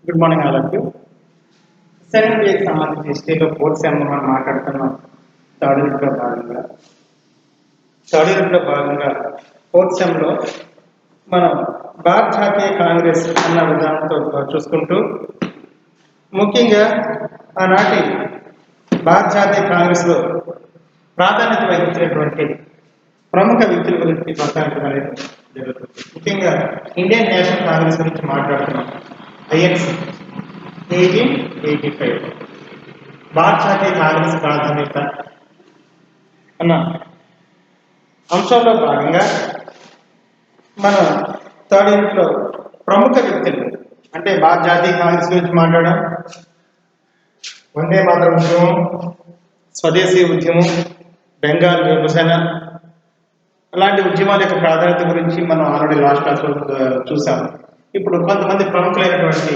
Good morning all of you. Second ఇయర్కి సంబంధించి హిస్టరీలో ఫోర్త్ సెమ్ మనం మాట్లాడుతున్నాం. థర్డ్ యూనిట్లో భాగంగా ఫోర్త్ సెమ్లో మనం భారత జాతీయ కాంగ్రెస్ అన్న విధానంతో చూసుకుంటూ ముఖ్యంగా ఆనాటి భారత జాతీయ కాంగ్రెస్లో ప్రాధాన్యత వహించినటువంటి ప్రముఖ వ్యక్తుల గురించి మాట్లాడటం అనేది జరుగుతుంది. ముఖ్యంగా ఇండియన్ నేషనల్ కాంగ్రెస్ గురించి మాట్లాడుతున్నాం. ఐఎన్సి 1885 భారత జాతీయ కాంగ్రెస్ ప్రాధాన్యత అన్న అంశంలో భాగంగా మనం థర్డ్ యూనిట్లో ప్రముఖ వ్యక్తులు అంటే భారత జాతీయ కాంగ్రెస్ గురించి మాట్లాడడం, వందే మాతరం ఉద్యమం, స్వదేశీ ఉద్యమం, బెంగాల్ విభజన అలాంటి ఉద్యమాల యొక్క ప్రాధాన్యత గురించి మనం ఆల్రెడీ లాస్ట్ క్లాస్లో చూసాం. ఇప్పుడు కొంతమంది ప్రముఖులైనటువంటి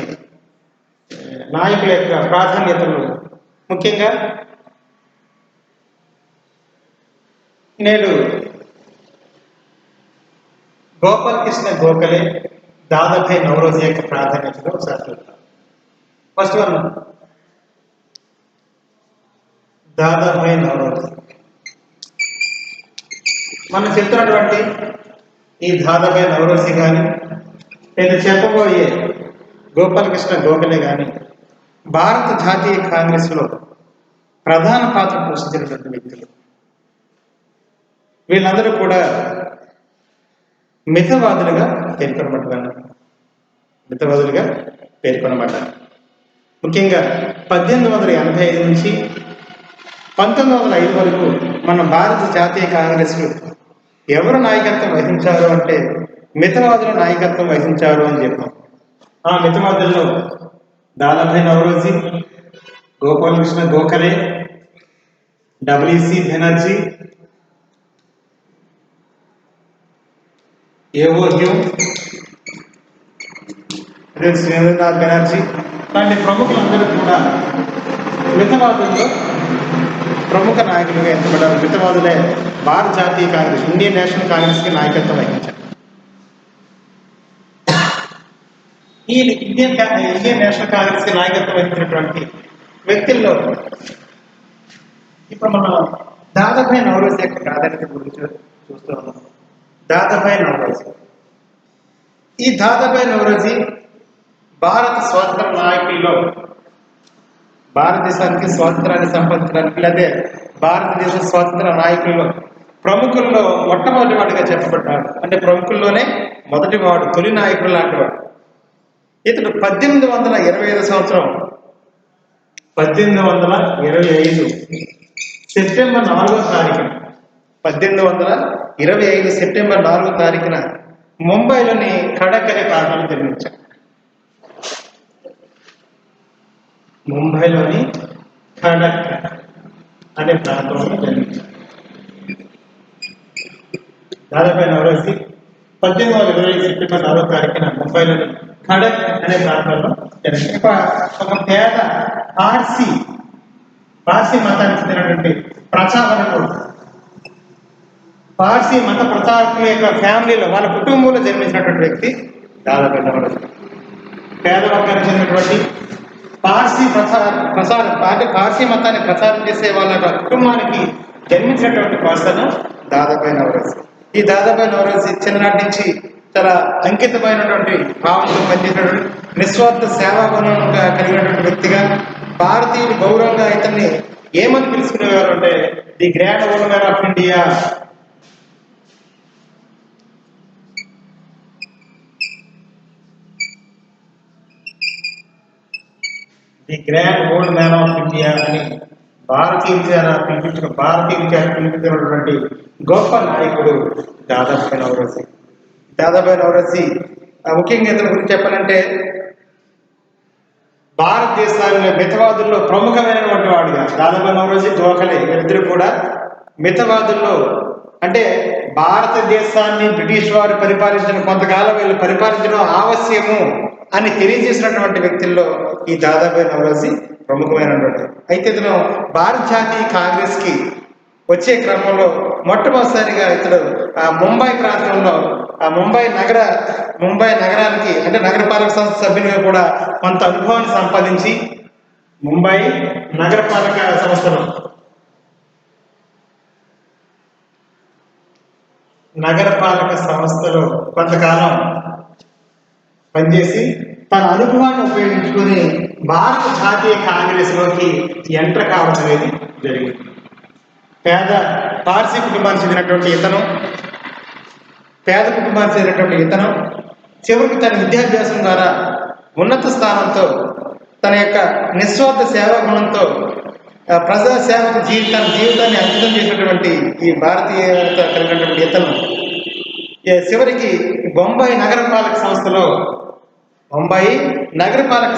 నాయకుల యొక్క ప్రాధాన్యతలు ముఖ్యంగా నేడు గోపాల్ కృష్ణ గోఖలే, దాదాభాయ్ నౌరోజీ యొక్క ప్రాధాన్యతలో ఒకసారి చూద్దాం. First one Dadabhai Naoroji. మనం చెప్తున్నటువంటి ఈ దాదాభాయ్ నౌరోజీ కానీ నేను చెప్పబోయే గోపాలకృష్ణ గోఖలే కానీ భారత జాతీయ కాంగ్రెస్లో ప్రధాన పాత్ర పోషించినటువంటి వ్యక్తులు. వీళ్ళందరూ కూడా మితవాదులుగా పేర్కొనబడ్డారు. ముఖ్యంగా 1885 నుంచి 1905 వరకు మన భారత జాతీయ కాంగ్రెస్లో ఎవరు నాయకత్వం వహించారు అంటే మితవాదుల నాయకత్వం వహించారు అని చెప్పాం. ఆ మితవాదుల్లో దాదాభాయ్ నౌరోజీ, గోపాలకృష్ణ గోఖలే, డబ్ల్యూసి బెనర్జీ, ఏవో హ్యూ, శ్రీరేంద్రనాథ్ బెనర్జీ లాంటి ప్రముఖులందరూ కూడా మితవాదుల్లో ప్రముఖ నాయకులుగా ఎంచబడ్డారు. మితవాదులే భారత జాతీయ కాంగ్రెస్, ఇండియన్ నేషనల్ కాంగ్రెస్కి నాయకత్వం వహించారు. ఈ ఇండియన్ నేషనల్ కాంగ్రెస్కి నాయకత్వం వహించినటువంటి వ్యక్తుల్లో ఇప్పుడు మనం దాదాభాయ్ నౌరోజీ యొక్క ప్రాధాన్యత గురించి చూస్తూ ఉన్నాం. దాదాభాయ్ నౌరోజీ, ఈ దాదాభాయ్ నౌరోజీ భారత స్వాతంత్ర నాయకుల్లో భారతదేశానికి స్వాతంత్రాన్ని సంపాదించడానికి లేదా భారతదేశ స్వాతంత్ర నాయకుల్లో ప్రముఖుల్లో మొట్టమొదటి వాడిగా చెప్పబడ్డాడు. అంటే ప్రముఖుల్లోనే మొదటివాడు, తొలి నాయకుడు లాంటి వాడు. ఇతడు 1825 సంవత్సరం 1825 సెప్టెంబర్ 4వ తారీఖున 1825 సెప్టెంబర్ 4వ తారీఖున ముంబైలోని ఖడక్ అనే ప్రాంతంలో జన్మించాడు. ముంబైలోని ఖడక్ అనే ప్రాంతంలో జన్మించాడు. దాదాభాయ్ నౌరోజీ 1825 సెప్టెంబర్ 4వ తారీఖున ముంబైలోని ఖడక్ అనే ప్రాంతంలో జన్మించాడు. ఒక పేద పార్సీ మతానికి చెందినటువంటి ప్రచారకుడు, పార్సీ మత ప్రచారకుల యొక్క ఫ్యామిలీలో వాళ్ళ కుటుంబంలో జన్మించినటువంటి వ్యక్తి దాదాభాయ్ నౌరోజీ. పేద వర్గానికి చెందినటువంటి పార్సీ మతాన్ని ప్రచారం చేసే వాళ్ళ కుటుంబానికి జన్మించినటువంటి పర్సన్ దాదాభాయ్ నౌరోజీ. ఈ దాదాభాయ్ నౌరోజీ చిన్ననాటి నుంచి చాలా అంకితమైనటువంటి భావంతో పనిచేసినటువంటి నిస్వార్థ సేవాగుణంగా కలిగినటువంటి వ్యక్తిగా భారతీయులు గౌరవంగా ఇతన్ని ఏమని పిలుచుకునేవారు అంటే the grand old man of India. The grand old man of India అని భారతీయులటువంటి గొప్ప నాయకుడు దాదాభాయ్ నౌరోజీ. దాదాభాయ్ నౌరోజీ ముఖ్యంగా ఇతని గురించి చెప్పాలంటే భారతదేశాల్లో మితవాదుల్లో ప్రముఖమైనటువంటి వాడుగా దాదాభాయ్ నౌరోజీ, గోఖలే వీరిద్దరు కూడా మితవాదుల్లో అంటే భారతదేశాన్ని బ్రిటిష్ వారు పరిపాలించిన కొంతకాలం వీళ్ళు పరిపాలించడం ఆవశ్యము అని తెలియజేసినటువంటి వ్యక్తుల్లో ఈ దాదాభాయ్ నౌరోజీ ప్రముఖమైనటువంటి. అయితే ఇతను భారత జాతీయ కాంగ్రెస్కి వచ్చే క్రమంలో మొట్టమొదటిసారిగా ఇతడు ముంబై ప్రాంతంలో ముంబై నగరానికి అంటే నగరపాలక సంస్థ సభ్యులుగా కూడా కొంత అనుభవాన్ని సంపాదించి ముంబై నగరపాలక సంస్థలో కొంతకాలం పనిచేసి తన అనుభవాన్ని ఉపయోగించుకుని భారత జాతీయ కాంగ్రెస్లోకి ఎంటర్ కావడం అనేది జరిగింది. పేద కుటుంబానికి చెందినటువంటి ఇతను చివరికి తన విద్యాభ్యాసం ద్వారా ఉన్నత స్థానంతో తన యొక్క నిస్వార్థ సేవా గుణంతో ప్రజాసేవకు జీవితాన్ని అంకితం చేసినటువంటి ఈ భారతీయత కలిగినటువంటి ఇతను చివరికి బొంబాయి నగరపాలక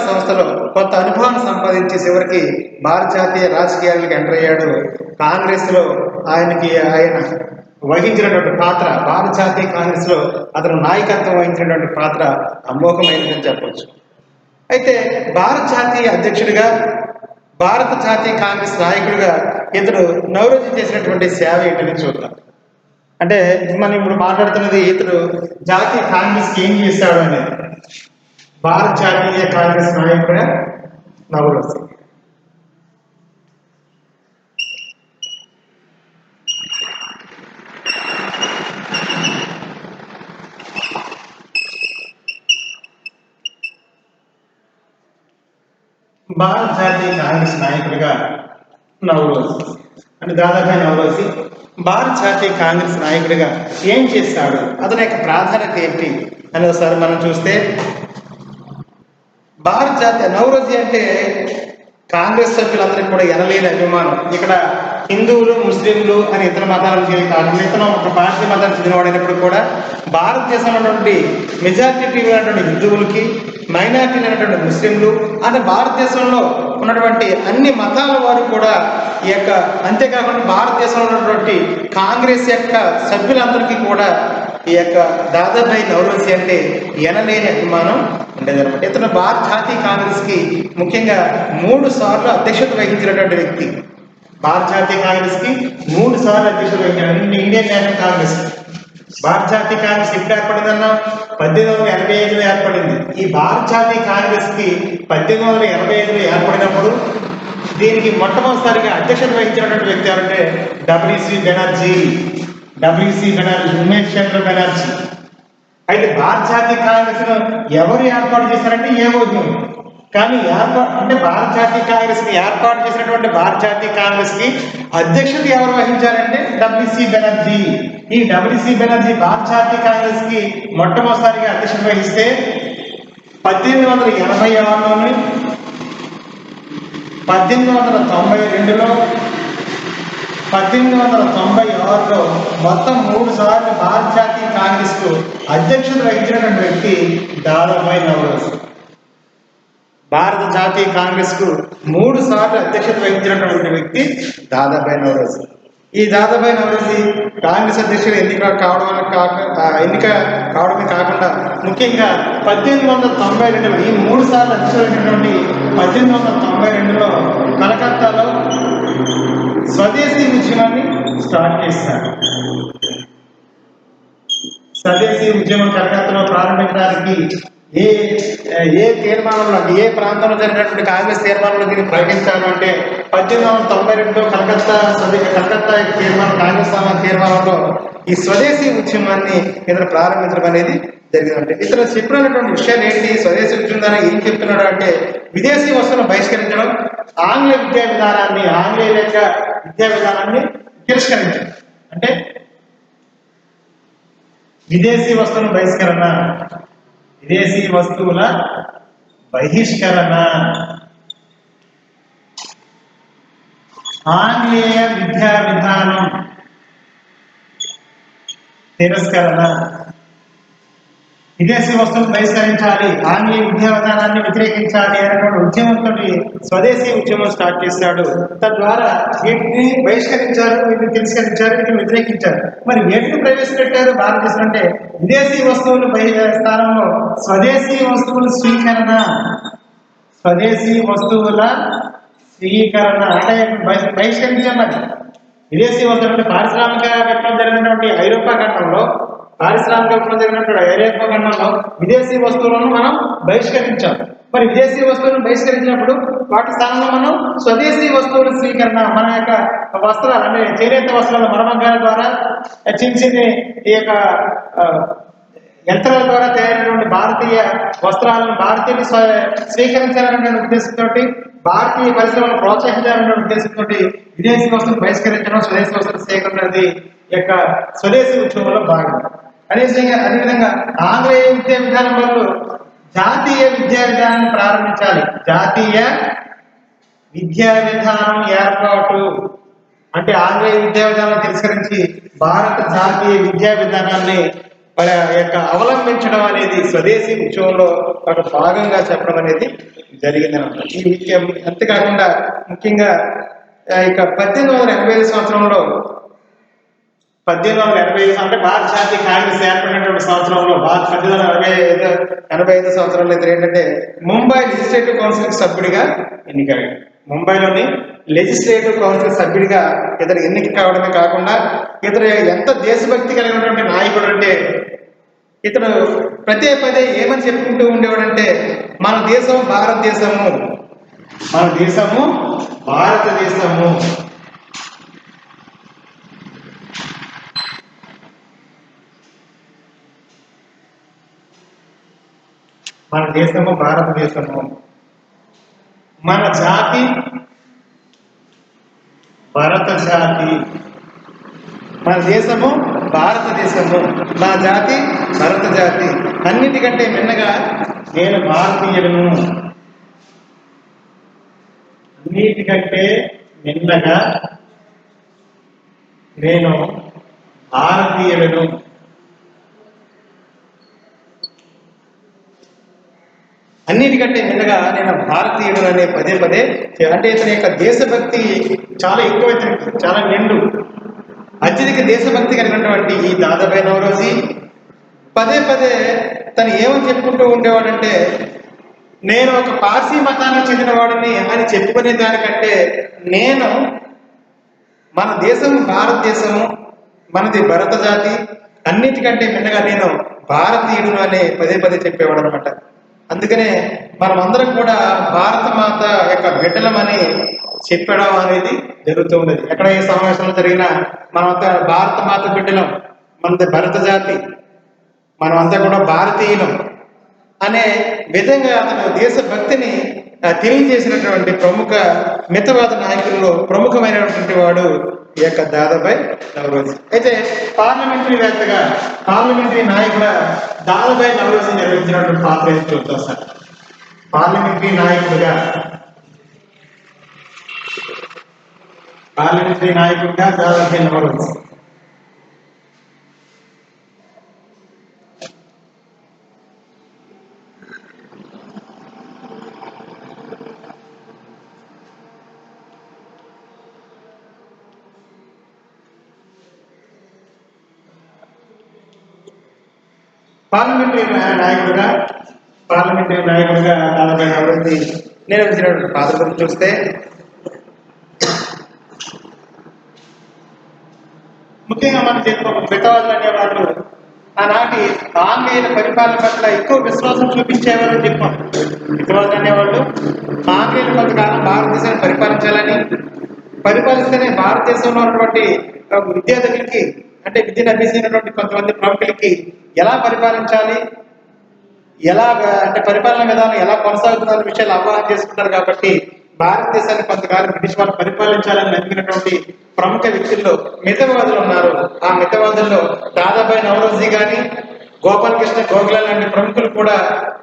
సంస్థలో కొంత అనుభవాన్ని సంపాదించి చివరికి భారత జాతీయ రాజకీయాలకు ఎంటర్ అయ్యాడు. కాంగ్రెస్లో ఆయన వహించినటువంటి పాత్ర, భారత జాతీయ కాంగ్రెస్లో అతను నాయకత్వం వహించినటువంటి పాత్ర అమోఘమైనదని చెప్పవచ్చు. అయితే భారత జాతీయ అధ్యక్షుడిగా, భారత జాతీయ కాంగ్రెస్ నాయకుడిగా ఇతడు నౌరోజీ చేసినటువంటి సేవ ఏంటని చూద్దాం. అంటే మనం ఇప్పుడు మాట్లాడుతున్నది ఇతడు జాతీయ కాంగ్రెస్కి ఏం చేశాడు అనేది. భారత జాతీయ కాంగ్రెస్ నాయకుడిగా నౌరోజీ. భారత జాతీయ కాంగ్రెస్ నాయకుడిగా నౌరోజీ అంటే దాదాపు నౌరోజీ భారత జాతీయ కాంగ్రెస్ నాయకుడిగా ఏం చేశాడు, అతని యొక్క ప్రాధాన్యత ఏంటి అని ఒకసారి మనం చూస్తే, భారత జాతీయ నౌరోజీ అంటే కాంగ్రెస్ సభ్యులందరికీ కూడా ఎనలేని అభిమానం. ఇక్కడ హిందువులు, ముస్లింలు అని ఇతర మతాలకు కాకుండా ఇతను ఒక భారతీయ మతానికి చెందినవాడైనప్పుడు కూడా భారతదేశంలో ఉన్నటువంటి మెజారిటీ ఉన్నటువంటి హిందువులకి, మైనారిటీ అయినటువంటి ముస్లింలు అంటే భారతదేశంలో ఉన్నటువంటి అన్ని మతాల వారు కూడా ఈ యొక్క, అంతేకాకుండా భారతదేశంలో ఉన్నటువంటి కాంగ్రెస్ యొక్క సభ్యులందరికీ కూడా ఈ యొక్క దాదాభాయ్ నౌరోజీ అంటే ఎనలేని అభిమానం ఉండేదన్నమాట. ఇతను భారత జాతీయ కాంగ్రెస్కి ముఖ్యంగా 3 సార్లు అధ్యక్షత వహించినటువంటి వ్యక్తి. భారత జాతీయ కాంగ్రెస్కి 3 సార్లు అధ్యక్షత వహించాడు. ఇండియన్ నేషనల్ కాంగ్రెస్, భారత జాతీయ కాంగ్రెస్ ఎప్పుడు ఏర్పడిందన్నా 1885లో ఏర్పడింది. ఈ భారత జాతీయ కాంగ్రెస్కి 1885లో ఏర్పడినప్పుడు దీనికి మొట్టమొదటిసారిగా అధ్యక్షత వహించినటువంటి వ్యక్తి ఎవరంటే డబ్ల్యూసి బెనర్జీ, ఉమేష్ చంద్ర బెనర్జీ. అయితే భారత జాతీయ కాంగ్రెస్ను ఎవరు ఏర్పాటు చేశారంటే ఏమవుతుంది, కానీ భారత జాతీయ కాంగ్రెస్ని ఏర్పాటు చేసినటువంటి భారత జాతీయ కాంగ్రెస్కి అధ్యక్షత ఎవరు వహించారంటే డబ్ల్యూసి బెనర్జీ. ఈ డబ్ల్యూసి బెనర్జీ భారత జాతీయ కాంగ్రెస్కి మొట్టమొదటిసారిగా అధ్యక్షత వహిస్తే 1886లోని 1892లో 1896లో మొత్తం 3 సార్లు భారత జాతీయ కాంగ్రెస్కు అధ్యక్షత వహించినటువంటి వ్యక్తి దాదాభాయ్ నౌరోజీ. భారత జాతీయ కాంగ్రెస్కు 3 సార్లు అధ్యక్షత వహించినటువంటి వ్యక్తి దాదాభాయ్ నౌరోజీ. ఈ దాదాభాయ్ నౌరోజీ కాంగ్రెస్ అధ్యక్షుడు ఎన్నిక కావడమే కాకుండా ముఖ్యంగా 1892లో ఈ 3 సార్లు అధ్యక్షత వహించినటువంటి 1892లో కలకత్తాలో స్వదేశీ ఉద్యమాన్ని స్టార్ట్ చేశారు. స్వదేశీ ఉద్యమం కలకత్తాలో ప్రారంభించడానికి ఏ తీర్మానంలో అంటే ఏ ప్రాంతంలో జరిగినటువంటి కాంగ్రెస్ తీర్మానంలో దీన్ని ప్రకటించారు అంటే 1892లో కలకత్తా తీర్మానం, కాంగ్రెస్ తీర్మానంలో ఈ స్వదేశీ ఉద్యమాన్ని ఇతను ప్రారంభించడం అనేది జరిగిందంటే ఇతను చెప్పినటువంటి విషయాలు ఏంటి, స్వదేశీ ఉద్యమం ద్వారా ఏం చెప్తున్నాడు అంటే విదేశీ వస్తువులను బహిష్కరించడం, ఆంగ్లేయ విద్యా విధానాన్ని తిరస్కరించడం. అంటే విదేశీ వస్తువుల బహిష్కరణ, ఆంగ్లేయ విద్యా విధానం తిరస్కరణ, విదేశీ వస్తువులు బహిష్కరించాలి, ఆంగ్లేయ విద్యా విధానాన్ని వ్యతిరేకించాలి అనేటువంటి ఉద్యమంతో స్వదేశీ ఉద్యమం స్టార్ట్ చేశాడు. తద్వారా వీటిని బహిష్కరించారు, వీటిని తిరస్కరించారు, వీటిని వ్యతిరేకించారు. మరి వీటిని ప్రవేశపెట్టారు భారతదేశం అంటే విదేశీ వస్తువులు స్థానంలో స్వదేశీ వస్తువుల స్వీకరణ అంటే బహిష్కరించారు. విదేశీ వస్తువులు పారిశ్రామిక విప్లవం జరిగినటువంటి ఐరోపా ఖండంలో పారిశ్రామిక విప్లవం జరిగినప్పుడు ఐరోపా ఖండంలో విదేశీ వస్తువులను మనం బహిష్కరించాం. మరి విదేశీ వస్తువులను బహిష్కరించినప్పుడు వాటి స్థానంలో మనం స్వదేశీ వస్తువుల స్వీకరణ, మన యొక్క వస్త్రాలు అంటే చేనేత వస్త్రాలు మరమగ్గాల ద్వారా చిన్న చిన్న ఈ యొక్క యంత్రాల ద్వారా తయారైనటువంటి భారతీయ వస్త్రాలను భారతీయులు స్వీకరించాలనే ఉద్దేశంతో, భారతీయ పరిశ్రమను ప్రోత్సహించాలనే ఉద్దేశంతో విదేశీ వస్తువులు బహిష్కరించడం, స్వదేశీ వస్తువులు సేకరణ అనేది యొక్క స్వదేశీ ఉద్యమంలో భాగం. అదేవిధంగా ఆంగ్లేయ విద్యా విధానం వల్ల జాతీయ విద్యా విధానాన్ని ప్రారంభించాలి. జాతీయ విద్యా విధానం ఏర్పాటు అంటే ఆంగ్లేయ విద్యా విధానాన్ని తిరస్కరించి భారత జాతీయ విద్యా విధానాన్ని యొక్క అవలంబించడం అనేది స్వదేశీ ఉద్యమంలో ఒక భాగంగా చెప్పడం అనేది జరిగిందనమాట. ఈ విద్య అంతేకాకుండా ముఖ్యంగా ఇక 1885 సంవత్సరంలో 1885 అంటే భారత జాతీయ కాంగ్రెస్ ఏర్పడినటువంటి సంవత్సరంలో 1885 సంవత్సరంలో ఇతను ఏంటంటే ముంబై లెజిస్లేటివ్ కౌన్సిల్ సభ్యుడిగా ఎన్నికయ్యాడు. ముంబైలోని లెజిస్లేటివ్ కౌన్సిల్ సభ్యుడిగా ఇతను ఎన్నిక కావడమే కాకుండా ఇతను ఎంత దేశభక్తి కలిగినటువంటి నాయకుడు అంటే ఇతను పదే ఏమని చెప్పుకుంటూ ఉండేవాడంటే మన దేశం భారతదేశము, మన దేశము భారతదేశము, మన దేశము భారతదేశము, మన జాతి భరత జాతి, మన దేశము భారతదేశము, నా జాతి భరత జాతి, అన్నిటికంటే మిన్నగా నేను భారతీయులను, అన్నిటికంటే మిన్నగా నేను భారతీయులను, అన్నిటికంటే మిన్నగా నేను భారతీయుడు అనే పదే అంటే ఇతని యొక్క దేశభక్తి చాలా ఎక్కువ, ఇతనికి చాలా నిండు అత్యధిక దేశభక్తి కలిగినటువంటి ఈ దాదాబాయి నౌరోజీ పదే తను ఏమని చెప్పుకుంటూ ఉండేవాడంటే నేను ఒక పార్సీ మతానికి చెందినవాడిని అని చెప్పుకునే దానికంటే నేను మన దేశము భారతదేశము, మనది భరత జాతి, అన్నిటికంటే మిన్నగా నేను భారతీయుడు అనే పదే చెప్పేవాడు అనమాట. అందుకనే మనమందరం కూడా భారత మాత యొక్క బిడ్డలమని చెప్పడం అనేది జరుగుతూ ఉన్నది. ఎక్కడ ఏ సమావేశంలో జరిగినా మనమంతా భారత మాత బిడ్డలం, మనది భరత జాతి, మనమంతా కూడా భారతీయులం అనే విధంగా అతను దేశభక్తిని తెలియజేసినటువంటి ప్రముఖ మితవాద నాయకుల్లో ప్రముఖమైనటువంటి వాడు ఈ యొక్క దాదాబాయి నౌరోజీ. అయితే పార్లమెంటరీ నాయకుడు దాదాబాయి నౌరోజీ నిర్వహించినటువంటి పాత్ర ఏది చూద్దాం సార్. పార్లమెంటరీ నాయకుడిగా దాదాబాయి నౌరోజీ పార్లమెంటరీ నాయకుడిగా దాదాబాయి నౌరోజీ నిర్వహించినటువంటి పాత్ర గురించి చూస్తే ముఖ్యంగా మనం చెప్పుకోవాలి మితవాదులు అనేవాళ్ళు ఆనాటి ఆంగ్లేయుల పరిపాలన పట్ల ఎక్కువ విశ్వాసం చూపించేవారని చెప్పాం. మితవాదులు అనేవాళ్ళు ఆంగ్లేయుల కొంతకాలం భారతదేశాన్ని పరిపాలిస్తేనే భారతదేశంలో ఉన్నటువంటి విద్యార్థులకి అంటే విద్యను అభ్యసించినటువంటి కొంతమంది ప్రముఖులకి ఎలా పరిపాలించాలి, ఎలా అంటే పరిపాలన విధానం ఎలా కొనసాగుతున్న విషయాలు అవగాహన చేసుకుంటారు. కాబట్టి భారతదేశాన్ని కొంతకాలం బ్రిటిష్ వాళ్ళు పరిపాలించాలని నమ్మినటువంటి ప్రముఖ వ్యక్తుల్లో మితవాదులు ఉన్నారు. ఆ మితవాదుల్లో దాదాబాయి నౌరోజీ కానీ, గోపాలకృష్ణ గోఖలే లాంటి ప్రముఖులు కూడా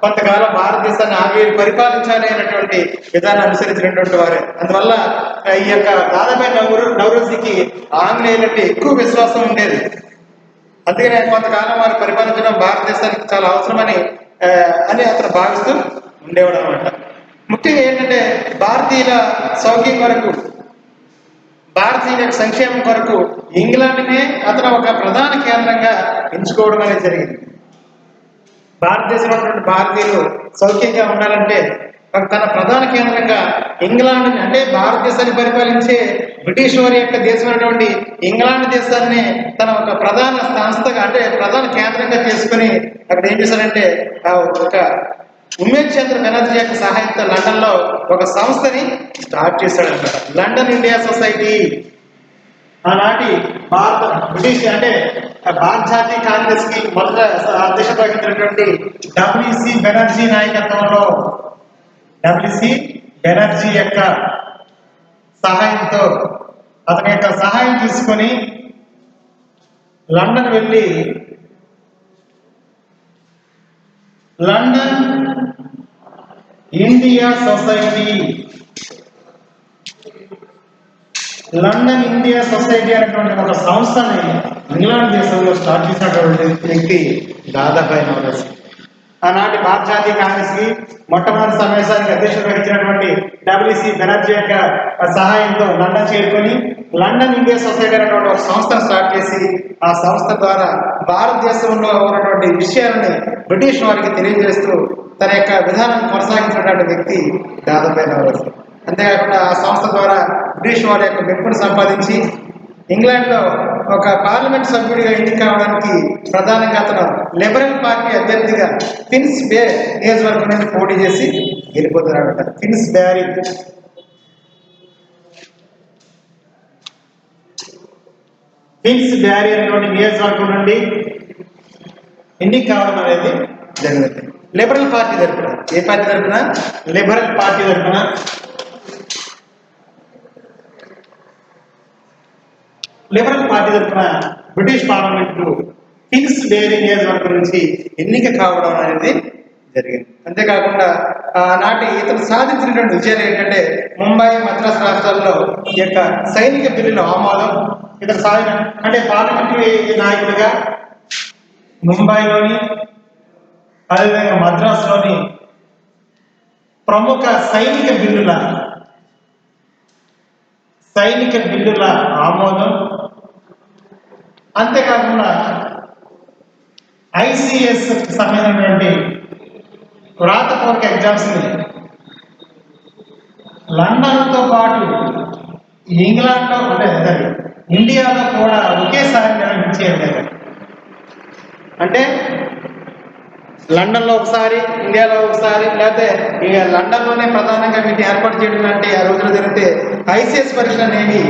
కొంతకాలం భారతదేశాన్ని ఆంగ్లేయులు పరిపాలించాలి అనేటువంటి విధానం అనుసరించినటువంటి వారే. అందువల్ల ఈ యొక్క దాదాబాయి నౌరోజీకి ఆంగ్లేయులంటే ఎక్కువ విశ్వాసం ఉండేది. అందుకనే కొంతకాలం వారు పరిపాలించడం భారతదేశానికి చాలా అవసరమని అతను భావిస్తూ ఉండేవాడు అనమాట. ముఖ్యంగా ఏంటంటే భారతీయుల సౌఖ్యం కొరకు, భారతీయుల సంక్షేమం కొరకు ఇంగ్లాండ్నే అతను ఒక ప్రధాన కేంద్రంగా ఎంచుకోవడం అనేది జరిగింది. భారతదేశంలో ఉన్నటువంటి భారతీయులు సౌఖ్యంగా ఉండాలంటే తన ప్రధాన కేంద్రంగా ఇంగ్లాండ్ అంటే భారతదేశాన్ని పరిపాలించే బ్రిటిష్ వారి యొక్క దేశమైనటువంటి ఇంగ్లాండ్ దేశాన్ని తన ఒక ప్రధాన సంస్థగా అంటే ప్రధాన కేంద్రంగా చేసుకుని అక్కడ ఏం చేశారంటే ఒక ఉమేష్ చంద్ర బెనర్జీ యొక్క సహాయంతో లండన్ లో ఒక సంస్థని స్టార్ట్ చేశాడన్నమాట, లండన్ ఇండియా సొసైటీ. ఆనాటి భారత బ్రిటిష్ అంటే భారత జాతీయ కాంగ్రెస్ కి మొదట అధ్యక్షత వహించినటువంటి డబ్ల్యూసి బెనర్జీ నాయకత్వంలో డబ్ల్యూసి బెనర్జీ యొక్క సహాయంతో అతని యొక్క సహాయం తీసుకొని లండన్ వెళ్ళి లండన్ ఇండియా సొసైటీ అనేటువంటి ఒక సంస్థని ఇంగ్లాండ్ దేశంలో స్టార్ట్ చేసినటువంటి వ్యక్తి దాదాబాయి నవరోజీ. ఆనాటి భారత జాతీయ కాంగ్రెస్ కి మొట్టమొదటి సమావేశానికి అధ్యక్షత వహించినటువంటి డబ్ల్యూసి బెనర్జీ యొక్క సహాయంతో లండన్ చేరుకొని లండన్ ఇండియా సొసైటీ అనేటువంటి ఒక సంస్థను స్టార్ట్ చేసి ఆ సంస్థ ద్వారా భారతదేశంలో ఉన్నటువంటి విషయాలని బ్రిటిష్ వారికి తెలియజేస్తూ తన యొక్క విధానాన్ని కొనసాగించినటువంటి వ్యక్తి దాదాబాయి నవరోజీ. అంతేకాకుండా ఆ సంస్థ ద్వారా బ్రిటిష్ వారి యొక్క మెప్పును సంపాదించి ఇంగ్లాండ్లో ఒక పార్లమెంట్ సభ్యుడిగా ఎన్నిక కావడానికి ప్రధానంగా అతను లిబరల్ పార్టీ అభ్యర్థిగా ఫిన్స్ బే నియోజకవర్గం నుంచి పోటీ చేసి గెలిపోతున్నాడట. ఫిన్స్ బ్యారీ అనేటువంటి నియోజకవర్గం నుండి ఎన్నిక కావడం అనేది జరిగింది. లిబరల్ పార్టీ తరపున, ఏ పార్టీ తరపున? లిబరల్ పార్టీ తరపున బ్రిటిష్ పార్లమెంట్ ఫిన్స్ బేరీ నియోజకవర్గం నుంచి ఎన్నిక కావడం అనేది జరిగింది. అంతేకాకుండా ఆనాటి ఇతను సాధించినటువంటి విజయాలు ఏంటంటే ముంబై, మద్రాసు రాష్ట్రాల్లో ఈ యొక్క సైనిక బిల్లుల ఆమోదం. ఇతను సాధించిన అంటే పార్లమెంటరీ నాయకుడిగా ముంబైలోని అదేవిధంగా మద్రాసులోని ప్రముఖ సైనిక బిల్లుల ఆమోదం, అంతేకాకుండా ఐసిఎస్ సంబంధించినటువంటి వ్రాతపూర్వక ఎగ్జామ్స్ ని లండన్తో పాటు ఇంగ్లాండ్లో అంటే ఇండియాలో కూడా ఒకేసారి నిర్వహించేది. అంటే లండన్లో ఒకసారి, ఇండియాలో ఒకసారి, లేకపోతే ఇక లండన్లోనే ప్రధానంగా వీటిని ఏర్పాటు చేయడం అంటే ఆ రోజులు జరిగితే ఐసిఎస్ పరీక్షలు అనేవి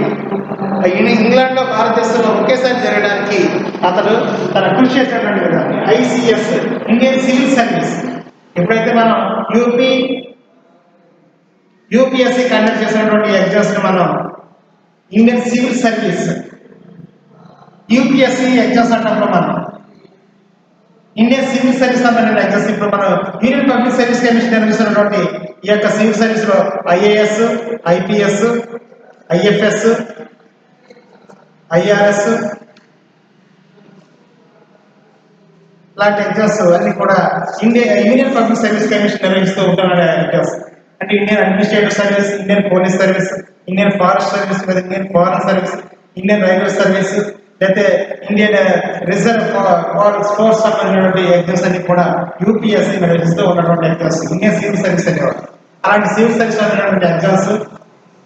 ఇంగ్లాండ్లో, భారతదేశంలో ఒకేసారి జరగడానికి అతను తన కృషి చేసినటువంటి విధానం ఐసిఎస్, ఇండియన్ సివిల్ సర్వీస్. ఎప్పుడైతే మనం యూపీఎస్సీ కండక్ట్ చేసినటువంటి ఎగ్జామ్స్ మనం Indian civil service UPSC exams అంటప్పుడు మనం ఇండియన్ సివిల్ సర్వీస్ సంబంధించిన ఎగ్జామ్స్ ఇప్పుడు మనం యూనియన్ పబ్లిక్ సర్వీస్ కమిషన్ నిర్వహిస్తున్నటువంటి ఈ యొక్క సివిల్ సర్వీస్ లో ఐఏఎస్, ఐపీఎస్, ఐఎఫ్ఎస్, ఐఆర్ఎస్ లాంటి ఎగ్జామ్స్ అన్ని కూడా యూనియన్ పబ్లిక్ సర్వీస్ కమిషన్ నిర్వహిస్తూ ఉంటున్న ఎగ్జామ్స్. అంటే Indian administrative service, Indian police service, Indian forest service, Indian foreign service, Indian railway service, లేకపోతే ఇండియన్ రిజర్వ్ ఫోర్స్ సంబంధించినటువంటి ఎగ్జామ్స్ అన్ని కూడా యూపీఎస్సీ నిర్వహిస్తూ ఉన్నటువంటి ఎగ్జామ్స్ ఇండియన్ సివిల్ సర్వీస్ అనేవారు. అలాంటి సివిల్ సర్వీస్ అనేటువంటి ఎగ్జామ్స్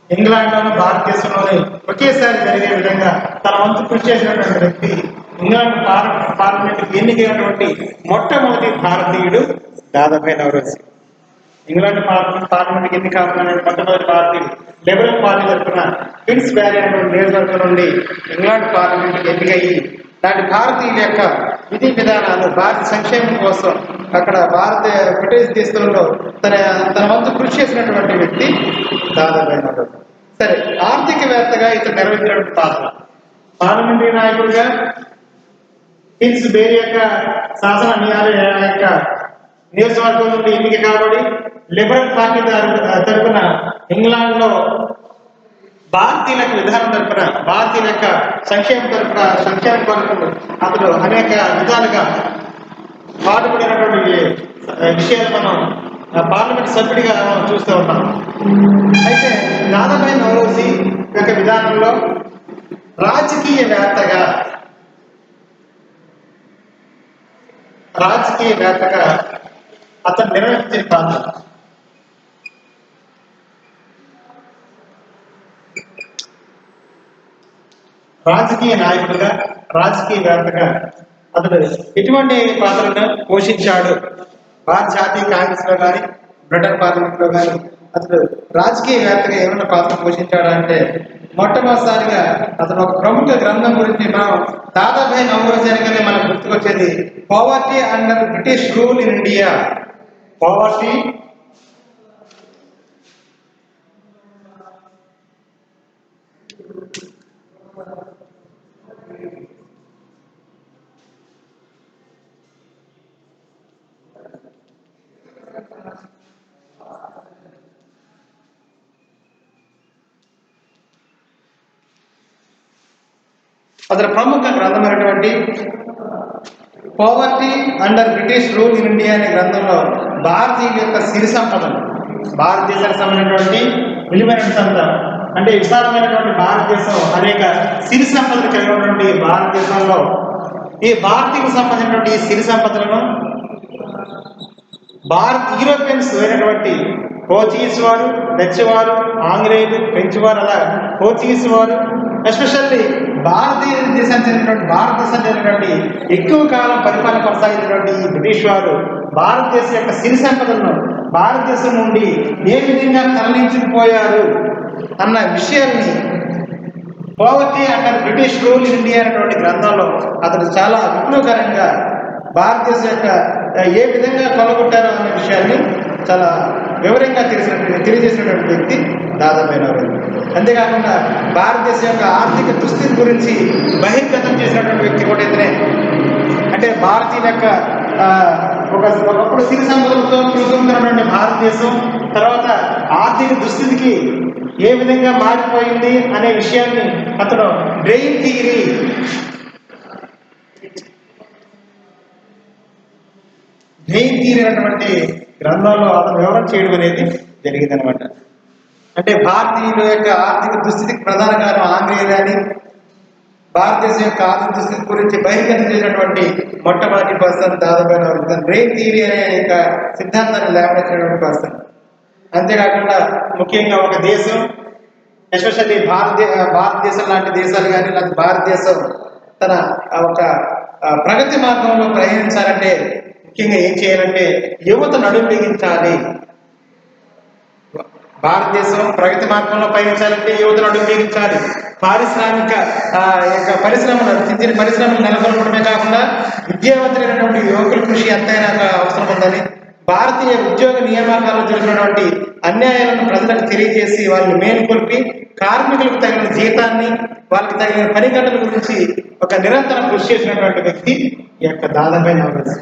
ఇంగ్లాండ్లోను, భారతదేశంలోని ఒకేసారి జరిగే విధంగా తన వంతు కృషి చేసినటువంటి వ్యక్తి ఇంగ్లాండ్ పార్లమెంట్ ఎన్నికైనటువంటి మొట్టమొదటి భారతీయుడు దాదాబాయి నవరోజీ. ఇంగ్లాండ్ పార్లమెంట్కి ఎన్నిక కావాలనే మొట్టమొదటి భారతీయుడు. లిబరల్ పార్టీ తరఫున ఫిన్స్ బేరీ అనేటువంటి నియోజకవర్గం నుండి ఇంగ్లాండ్ పార్లమెంట్కి ఎన్నికయ్యి నాటి భారతీయుల యొక్క విధి విధానాలు, భారత సంక్షేమం కోసం అక్కడ బ్రిటిష్ దేశంలో తన వంతు కృషి చేసినటువంటి వ్యక్తి దాదాబాయి నవరోజీ. సరే, ఆర్థికవేత్తగా ఇతను నిర్వహించినటువంటి పాత్ర, పార్లమెంటరీ నాయకుడిగా ఫిన్స్ బేరీ యొక్క శాసన న్యాయాలయ యొక్క నియోజకవర్గం నుండి ఎన్నిక కాబడి లిబరల్ పార్టీ తరఫున ఇంగ్లాండ్ లో భారతీయుల విధానం తరఫున, భారతీయుల యొక్క సంక్షేమం కొరకు అతడు అనేక విధాలుగా పాటుపడినటువంటి విషయాలు మనం పార్లమెంట్ సభ్యుడిగా చూస్తూ ఉన్నాం. అయితే దాదాబాయి నవరోజీ యొక్క విధానంలో రాజకీయవేత్తగా అతను నిర్వహించిన పాత్ర రాజకీయ నాయకుడుగా, రాజకీయవేత్తగా అతడు ఎటువంటి పాత్రను పోషించాడు? భారత జాతీయ కాంగ్రెస్ లో కానీ, బ్రిటన్ పార్లమెంట్ లో కానీ అతడు రాజకీయవేత్తగా ఏమైనా పాత్ర పోషించాడు అంటే, మొట్టమొదటిసారిగా అతను ఒక ప్రముఖ గ్రంథం గురించి మనం దాదాభాయ్ నవరోజీ అనగానే మనకు గుర్తుకొచ్చేది poverty under British rule in India. Poverty అతని ప్రముఖ గ్రంథమైనటువంటి poverty under British rule in India అనే గ్రంథంలో భారతీయుల యొక్క సిరి సంపదలు, భారతదేశానికి సంబంధించినటువంటి విలువైన సంపద అంటే విశాలమైనటువంటి భారతదేశం అనేక సిరి సంపదలు కలిగి ఉన్నటువంటి భారతదేశంలో ఈ భారతీయులకు సంబంధించినటువంటి ఈ సిరి సంపదలను యూరోపియన్స్ అయినటువంటి పోర్చుగీస్ వారు, డచ్ వారు, ఆంగ్లేయులు, ఫ్రెంచ్ వారు, అలా పోర్చుగీస్ వారు ఎస్పెషల్లీ భారతదేశానికి ఎక్కువ కాలం పరిపాలన కొనసాగించినటువంటి ఈ బ్రిటిష్ వారు భారతదేశం యొక్క సిరి సంపదలను భారతదేశం నుండి ఏ విధంగా తరలించుకుపోయారు అన్న విషయాన్ని poverty under British rule in India అనేటువంటి గ్రంథంలో అతడు చాలా విప్లవకరంగా భారతదేశం యొక్క ఏ విధంగా కొలగొట్టారో అనే విషయాన్ని చాలా వివరంగా తెలియజేసినటువంటి వ్యక్తి దాదాభాయ్ నవరోజీ. అంతేకాకుండా భారతదేశం యొక్క ఆర్థిక దుస్థితి గురించి బహిర్గతం చేసినటువంటి వ్యక్తి కూడా ఇతనే. అంటే భారతీయుల యొక్క ఒకప్పుడు సిరి సంపదలతో పులుకుతున్నటువంటి భారతదేశం తర్వాత ఆర్థిక దుస్థితికి ఏ విధంగా మారిపోయింది అనే విషయాన్ని అతను డ్రెయిన్ థియరీ అనేటువంటి గ్రంథంలో అతను వివరణ చేయడం అనేది జరిగిందనమాట. అంటే భారతీయుల యొక్క ఆర్థిక దుస్థితికి ప్రధాన కారణం ఆంగ్లేయులు అని, భారతదేశం యొక్క ఆర్థిక దుస్థితి గురించి బహిర్గతం చేసినటువంటి మొట్టమొదటి person Dadabhai Naoroji. Drain theory అనే యొక్క సిద్ధాంతాన్ని లేవనెత్తినటువంటి పర్సన్. అంతేకాకుండా ముఖ్యంగా ఒక దేశం ఎస్పెషల్లీ భారతదేశం లాంటి దేశాలు కానీ లేకపోతే భారతదేశం తన ఒక ప్రగతి మార్గంలో ప్రయాణించాలంటే ముఖ్యంగా ఏం చేయాలంటే యువత నడుం బిగించాలి. భారతదేశం ప్రగతి మార్గంలో పయనించాలంటే యువత నడుం బిగించాలి. పారిశ్రామిక పరిశ్రమలు చిన్న పరిశ్రమలు నెలకొల్పడమే కాకుండా విద్యావంతులైనటువంటి యువకుల కృషి ఎంతైనా అవసరం ఉందని, భారతీయ ఉద్యోగ నియామకాల్లో జరిగినటువంటి అన్యాయాలను ప్రజలకు తెలియజేసి వాళ్ళని మేలుకొల్పి కార్మికులకు తగిన జీతాన్ని, వాళ్ళకి తగిన పని గంటల గురించి ఒక నిరంతరం కృషి చేసినటువంటి వ్యక్తి ఈ యొక్క దాదాభాయ్ నవరోజీ.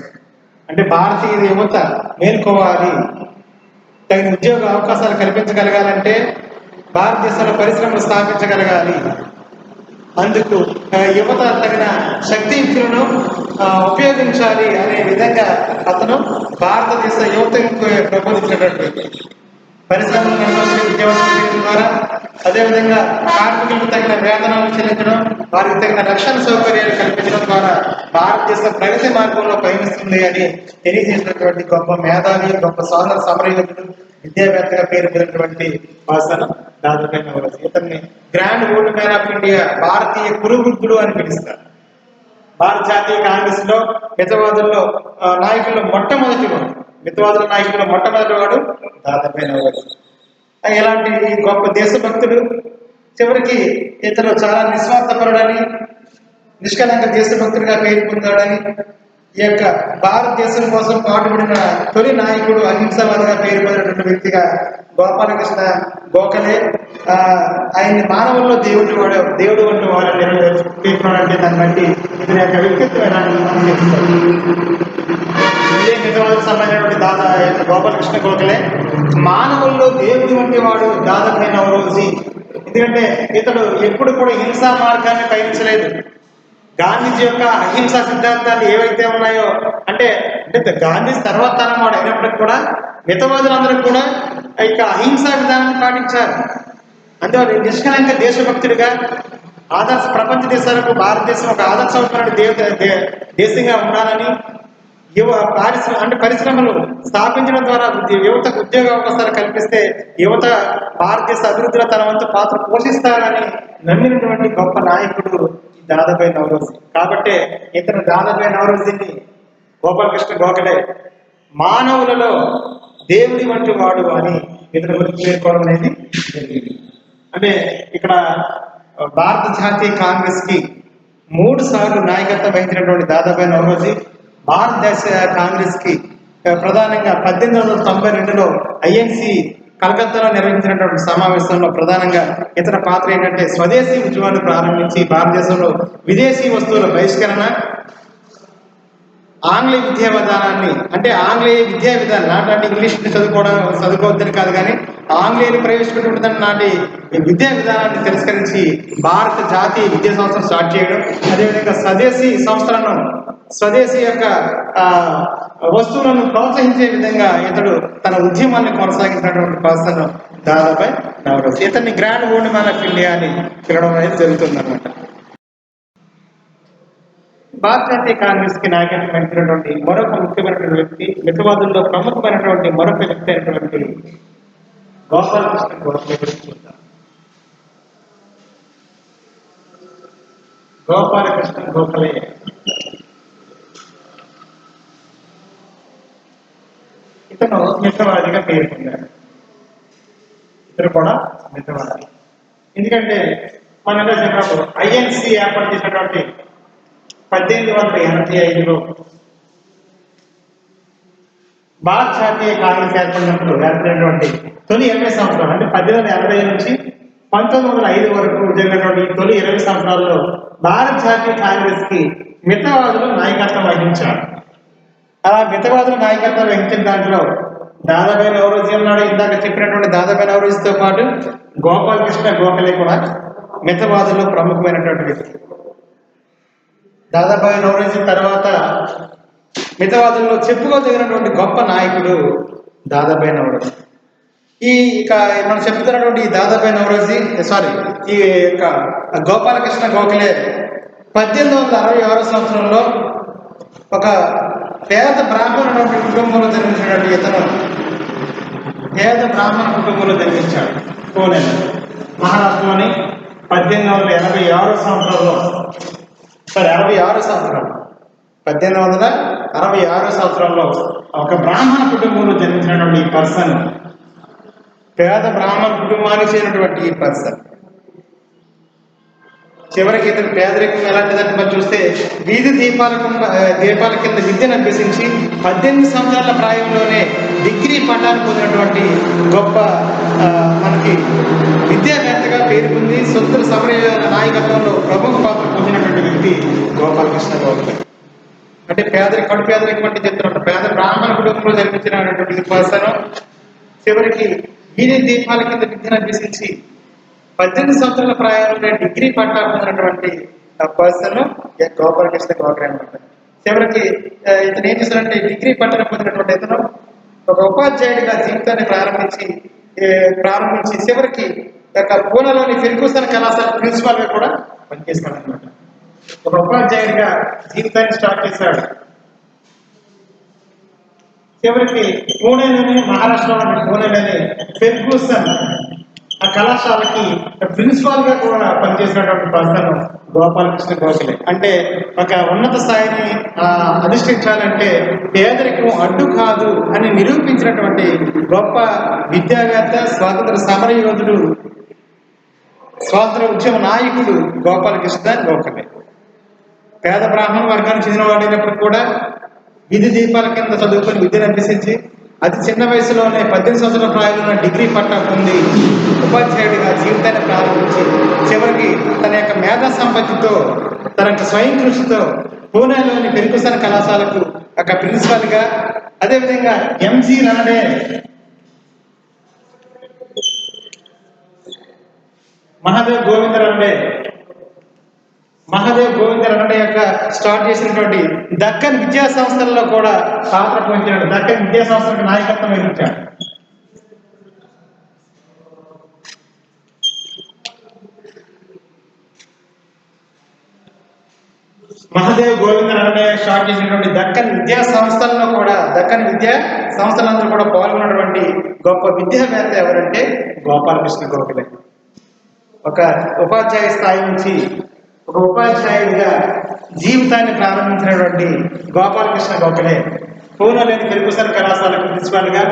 అంటే భారతీయ యువత మేల్కోవాలి, తగిన ఉద్యోగ అవకాశాలు కల్పించగలగాలంటే భారతదేశంలో పరిశ్రమలు స్థాపించగలగాలి. అందుకు యువత తగిన శక్తియుక్తులను ఉపయోగించాలి అనే విధంగా అతను భారతదేశ యువతకు ప్రబోధించినటువంటి పరిశ్రమలు నిర్వహించడం, విద్యావంతుల ద్వారా అదేవిధంగా కార్మికులకు తగిన వేతనాలు చెల్లించడం, వారికి తగిన రక్షణ సౌకర్యాలు కల్పించడం ద్వారా భారతదేశ ప్రగతి మార్గంలో పయనిస్తుంది అని తెలియజేసినటువంటి గొప్ప మేధావి, గొప్ప స్వాతంత్ర సమరయోధుడు, విద్యావేత్తగా పేరు పొందినటువంటి పర్సన్ దాదాభాయ్ నవరోజీ. ఇతన్ని grand old man of India, భారతీయ కురువృద్ధుడు అని పిలుస్తారు. భారత జాతీయ కాంగ్రెస్ లో మితవాదుల నాయకుల్లో మొట్టమొదటి వాడు దాదాభాయ్ నవరోజీ. ఇలాంటి గొప్ప దేశభక్తుడు, చివరికి ఇతను చాలా నిస్వార్థపరుడని, నిష్కలంక దేశభక్తుడిగా పేరు పొందాడని, ఈ యొక్క భారతదేశం కోసం పాటుపడిన తొలి నాయకుడు, అహింసావాదిగా పేరు పొందినటువంటి వ్యక్తిగా గోపాలకృష్ణ గోఖలే ఆయన్ని మానవుల్లో దేవుడు వంటి వారిని పేర్కొనాలంటే దాన్ని బట్టి ఇతని యొక్క వ్యక్తిత్వం ఇదే మితవాదకు సంబంధించినటువంటి గోపాలకృష్ణ గోఖలే మానవుల్లో దేవుడి వంటి వాడు దాదాభాయ్ నవరోజీ. ఎందుకంటే ఇతడు ఎప్పుడు కూడా హింసా మార్గాన్ని పయనించలేదు. గాంధీజీ యొక్క అహింసా సిద్ధాంతాలు ఏవైతే ఉన్నాయో అంటే గాంధీ తర్వాత తరం వాడు అయినప్పటికీ కూడా మితవాదులందరూ కూడా ఇక అహింసా విధానాన్ని పాటించారు. అందువల్ల నిష్కలంక దేశభక్తుడిగా ప్రపంచ దేశాలకు భారతదేశం ఒక ఆదర్శవంతమైన దేశంగా ఉండాలని, పరిశ్రమలు స్థాపించడం ద్వారా యువతకు ఉద్యోగ అవకాశాలు కల్పిస్తే యువత భారతదేశ అభివృద్ధిలో తన వంతు పాత్ర పోషిస్తారని నమ్మినటువంటి గొప్ప నాయకుడు దాదాభాయ్ నౌరోజీ. కాబట్టే ఇతను దాదాభాయ్ నౌరోజీని గోపాలకృష్ణ గోఖలే మానవులలో దేవుడి వంటి వాడు అని ఇతని గురించి పేర్కోవడం అనేది జరిగింది. అంటే ఇక్కడ భారత జాతీయ కాంగ్రెస్ కి 3 సార్లు నాయకత్వం వహించినటువంటి దాదాభాయ్ నౌరోజీ భారతదేశ కాంగ్రెస్ కి ప్రధానంగా 1892లో ఐఎన్సి కలకత్తాలో నిర్వహించినటువంటి సమావేశంలో ప్రధానంగా ఇతర పాత్ర ఏంటంటే స్వదేశీ ఉద్యమాన్ని ప్రారంభించి భారతదేశంలో విదేశీ వస్తువుల బహిష్కరణ, ఆంగ్లేయ విద్యా విధానాన్ని అంటే ఆంగ్లేయ విద్యా విధానం నాటి ఇంగ్లీష్ చదువుకోవద్దని కాదు, కానీ ఆంగ్లేయులు ప్రవేశపెట్టిన నాటి విద్యా విధానాన్ని తిరస్కరించి భారత జాతీయ విద్యా సంస్థను స్టార్ట్ చేయడం, అదేవిధంగా స్వదేశీ సంస్థలను స్వదేశీ యొక్క వస్తువులను ప్రోత్సహించే విధంగా ఇతడు తన ఉద్యమాన్ని కొనసాగించినటువంటి పర్సన్ దాదాభాయ్ నౌరోజీ. ఇతన్ని grand old man of India అని పిలవడం అనేది జరుగుతుంది అనమాట. భారత జాతీయ కాంగ్రెస్ కి నాయకత్వం వహించినటువంటి మరొక ముఖ్యమైనటువంటి వ్యక్తి, మితవాదుల్లో ప్రముఖమైనటువంటి మరొక వ్యక్తి అయినటువంటి గోపాలకృష్ణ గోఖలే గురించి చూద్దాం. గోపాలకృష్ణ గోఖలే ఇతను మితవాదిగా పేర్కొన్నాడు. ఇతను కూడా మితవాది. ఎందుకంటే మనం చెప్పినప్పుడు ఐఎన్సి ఏర్పాటు చేసినటువంటి 1885లో భారత జాతీయ కాంగ్రెస్ ఏర్పడినటువంటి తొలి 20 సంవత్సరాలు అంటే 1880 నుంచి 1905 వరకు జరిగినటువంటి తొలి 20 సంవత్సరాల్లో భారత జాతీయ కాంగ్రెస్ కి మితవాదులు నాయకత్వం వహించారు. అలా మితవాదుల నాయకత్వం వహించిన దాంట్లో దాదాభాయ్ నౌరోజీ ఉన్నాడు. ఇందాక చెప్పినటువంటి దాదాభాయ్ నౌరోజీతో పాటు గోపాలకృష్ణ గోఖలే కూడా మితవాదుల్లో ప్రముఖమైనటువంటి వ్యక్తి. దాదాభాయ్ నౌరోజీ తర్వాత మితవాదుల్లో చెప్పుకోదగినటువంటి గొప్ప నాయకుడు దాదాభాయ్ నౌరోజీ. మనం చెప్తున్నటువంటి ఈ దాదాభాయ్ నౌరోజీ ఈ యొక్క గోపాలకృష్ణ గోఖలే 1866 సంవత్సరంలో ఒక పేద బ్రాహ్మణ కుటుంబంలో జన్మించినటువంటి ఇతను పేద బ్రాహ్మణ కుటుంబంలో జన్మించాడు. పూణే మహారాష్ట్రలోని 1866 సంవత్సరంలో 1866 సంవత్సరంలో ఒక బ్రాహ్మణ కుటుంబంలో జన్మించినటువంటి ఈ పర్సన్, పేద బ్రాహ్మణ కుటుంబానికి చేరినటువంటి ఈ పర్సన్ చివరికి ఇతని పేదరికం ఎలాంటిదంటే మనం చూస్తే వీధి దీపాల కింద విద్యను అభ్యసించి 18 సంవత్సరాల ప్రాయంలోనే డిగ్రీ పట్టాను పొందినటువంటి గొప్ప మనకి విద్యావేత్తగా పేరుకుంది. స్వతంత్ర సమర నాయకత్వంలో ప్రముఖ పాత్ర పొందినటువంటి వ్యక్తి గోపాలకృష్ణ గోఖలే. అంటే కడు పేదరికం అంటే చెప్తున్నట్టు పేద బ్రాహ్మణ కుటుంబంలో జన్మించినటువంటి పర్సన్ చివరికి వీధి దీపాల కింద విద్యను అభ్యసించి 18 సంవత్సరాల ప్రాయంలో డిగ్రీ పట్టా పొందినటువంటి పర్సన్ గోపాలకృష్ణ గోఖలే అనమాట. చివరికి ఇతను ఏం చేశారంటే డిగ్రీ పట్టా పొందినటువంటి ఇతను ఒక ఉపాధ్యాయుడిగా జీవితాన్ని ప్రారంభించి చివరికి పూణేలోని ఫెర్గ్యూసన్ కళాశాల ప్రిన్సిపాల్ గా కూడా పనిచేస్తాడు అనమాట. ఒక ఉపాధ్యాయుడిగా జీవితాన్ని స్టార్ట్ చేశాడు. చివరికి మహారాష్ట్రలోని పూణేలోని ఫెర్గ్యూసన్ ఆ కళాశాలకి ప్రిన్సిపాల్ గా కూడా పనిచేసినటువంటి పర్సన్ గోపాలకృష్ణ గోఖలే. అంటే ఒక ఉన్నత స్థాయిని అధిష్ఠించాలంటే పేదరికం అడ్డు కాదు అని నిరూపించినటువంటి గొప్ప విద్యావేత్త, స్వాతంత్ర సమర యోధుడు, స్వాతంత్ర ఉద్యమ నాయకుడు గోపాలకృష్ణ గోఖలే. పేద బ్రాహ్మణ వర్గానికి చెందినవాడైనప్పుడు కూడా వీధి దీపాల కింద చదువుకొని విద్యను అభ్యసించి అతి చిన్న వయసులోనే 18 సంవత్సరాల ప్రాయంలో డిగ్రీ పట్టా పొంది ఉపాధ్యాయుడిగా జీవితాన్ని ప్రారంభించి చివరికి తన యొక్క మేధా సంపత్తితో తన యొక్క స్వయం కృషితో పూణేలోని ఫెర్గ్యూసన్ కళాశాలకు ఒక ప్రిన్సిపాల్ గా, అదేవిధంగా ఎంజీ రాడే మహాదేవ్ గోవింద రాడే యొక్క స్టార్ట్ చేసినటువంటి దక్కన్ విద్యా సంస్థలలో కూడా పాత్ర పోషించాడు. దక్కన్ విద్యా సంస్థలకు నాయకత్వం వహించాడు. మహదేవ్ గోవింద రంగయ్య స్టార్ట్ చేసినటువంటి దక్కన్ విద్యా సంస్థలను కూడా దక్కన్ విద్యా సంస్థలందరూ కూడా పాల్గొన్నటువంటి గొప్ప విద్యావేత్త ఎవరంటే గోపాలకృష్ణ గోఖలే. ఒక ఉపాధ్యాయ స్థాయి నుంచి ఒక ఉపాధ్యాయుడిగా జీవితాన్ని ప్రారంభించినటువంటి గోపాలకృష్ణ గోఖలే పూనాలోని ఫెర్గుసన్ కళాశాలకు ప్రిన్సిపాల్గా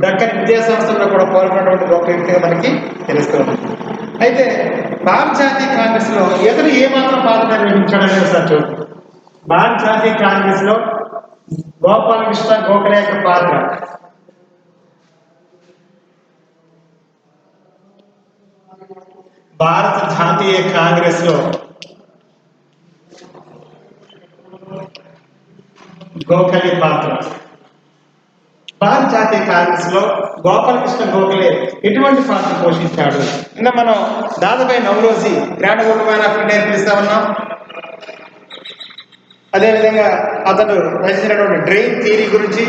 దక్కన్ విద్యా సంస్థల్లో కూడా పాల్గొన్నటువంటి గొప్ప వ్యక్తిగా మనకి తెలుస్తుంది. అయితే భారత జాతీయ కాంగ్రెస్ లో ఇతను ఏమాత్రం పాత్ర నిర్వహించాడని ఒకసారి చూడండి. భారత జాతీయ కాంగ్రెస్ లో గోపాలకృష్ణ గోఖలే యొక్క పాత్ర. భారత జాతీయ కాంగ్రెస్ లో గోఖలే పాత్ర. భారత జాతీయ కాంగ్రెస్ లో గోపాలకృష్ణ గోఖలే ఎటువంటి పాత్ర పోషించాడు? ఇంకా మనం Dadabhai Naoroji grand world man of India పిలుస్తా ఉన్నాం. అదేవిధంగా అతను రచించినటువంటి డ్రెయిన్ థియరీ గురించి,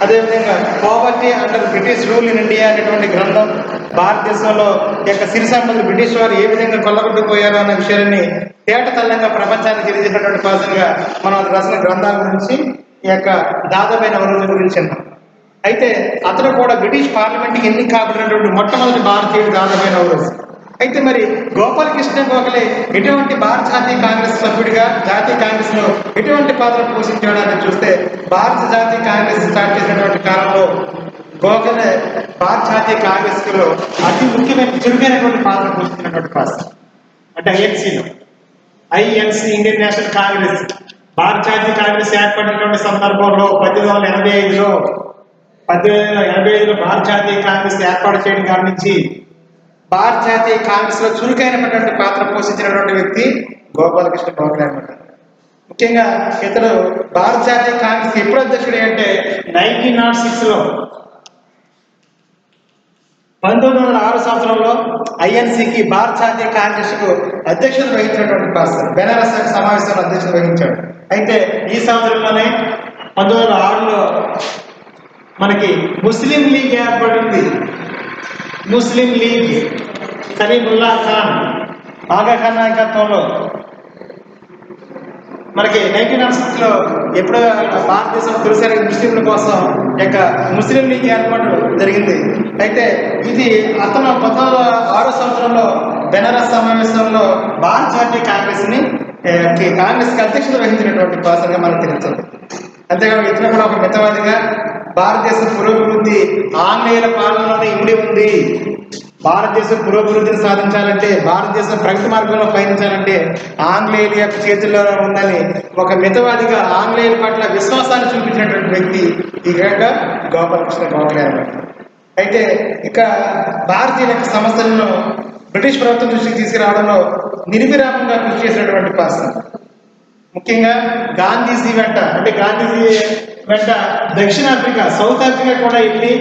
అదేవిధంగా poverty under British rule in India అనేటువంటి గ్రంథం, భారతదేశంలో యొక్క సిరి సంపదలు బ్రిటిష్ వారు ఏ విధంగా కొల్లగొట్టుకుపోయారో అన్న విషయాన్ని తేటతల్లంగా ప్రపంచానికి తెలియజేసినటువంటి పర్సన్గా మనం రాసిన గ్రంథాల గురించి ఈ యొక్క దాదాబాయి నౌరోజీ గురించి అన్నాం. అయితే అతను కూడా బ్రిటిష్ పార్లమెంట్కి ఎన్నిక కాబడినటువంటి మొట్టమొదటి భారతీయుడు దాదాబాయి నౌరోజీ. అయితే మరి గోపాలకృష్ణ గోఖలే ఎటువంటి భారత జాతీయ కాంగ్రెస్ సభ్యుడిగా జాతీయ కాంగ్రెస్ లో ఎటువంటి పాత్ర పోషించాడు అని చూస్తే, భారత జాతీయ కాంగ్రెస్ స్టార్ట్ చేసినటువంటి కాలంలో గోఖలే భారత జాతీయ కాంగ్రెస్ లో అతి ముఖ్యమైన చురుకైనటువంటి పాత్ర పోషించినటువంటి పర్సన్. అంటే ఐఎన్సి ఇండియన్ నేషనల్ కాంగ్రెస్ భారత జాతీయ కాంగ్రెస్ ఏర్పడినటువంటి సందర్భంలో 1885లో భారత జాతీయ కాంగ్రెస్ ఏర్పాటు చేయడం గమనించి భారత జాతీయ కాంగ్రెస్ లో చురుకైనటువంటి పాత్ర పోషించినటువంటి వ్యక్తి గోపాలకృష్ణ గోఖలే అన్నమాట. ముఖ్యంగా ఇతడు భారత జాతీయ కాంగ్రెస్ ఎప్పుడు అధ్యక్షుడు అంటే 1906లో 1906 సంవత్సరంలో ఐఎన్సికి భారత జాతీయ కాంగ్రెస్ కు అధ్యక్షత వహించినటువంటి పర్సన్. బెనారస్ సమావేశంలో అధ్యక్షత వహించాడు. అయితే ఈ సంవత్సరంలోనే 1906లో మనకి ముస్లిం లీగ్ ఏర్పడింది. ముస్లిం లీగ్ కరీముల్లా ఖాన్ ఆగా ఖాన్ నాయకత్వంలో మనకి 1906లో ఎప్పుడు భారతదేశం తొలిసారి ముస్లింల కోసం యొక్క ముస్లిం లీగ్ ఏర్పాటు జరిగింది. అయితే ఇది అతను 1906 సంవత్సరంలో బెనారస్ సమావేశంలో భారత జాతీయ కాంగ్రెస్కి అధ్యక్షత వహించినటువంటి పర్సన్గా మనకు తెలుస్తుంది. అంతేకాదు ఇతను కూడా ఒక మితవాదిగా భారతదేశ పురోభివృద్ధి ఆంగ్లేయుల పాలనలోనే ఇమిడి ఉంది. భారతదేశం పురోభివృద్ధిని సాధించాలంటే, భారతదేశం ప్రగతి మార్గంలో పయనించాలంటే ఆంగ్లేయుల యొక్క చేతుల్లోనే ఉందని ఒక మితవాదిగా ఆంగ్లేయుల పట్ల విశ్వాసాన్ని చూపించినటువంటి వ్యక్తి ఈ విధంగా గోపాలకృష్ణ గోఖలే అన్నమాట. అయితే ఇక భారతీయుల యొక్క సమస్యలను బ్రిటిష్ ప్రభుత్వం దృష్టికి తీసుకురావడంలో నిర్విరామంగా కృషి చేసినటువంటి పర్సన్. ముఖ్యంగా గాంధీజీ వెంట దక్షిణాఫ్రికా, సౌత్ ఆఫ్రికా కూడా వెళ్ళి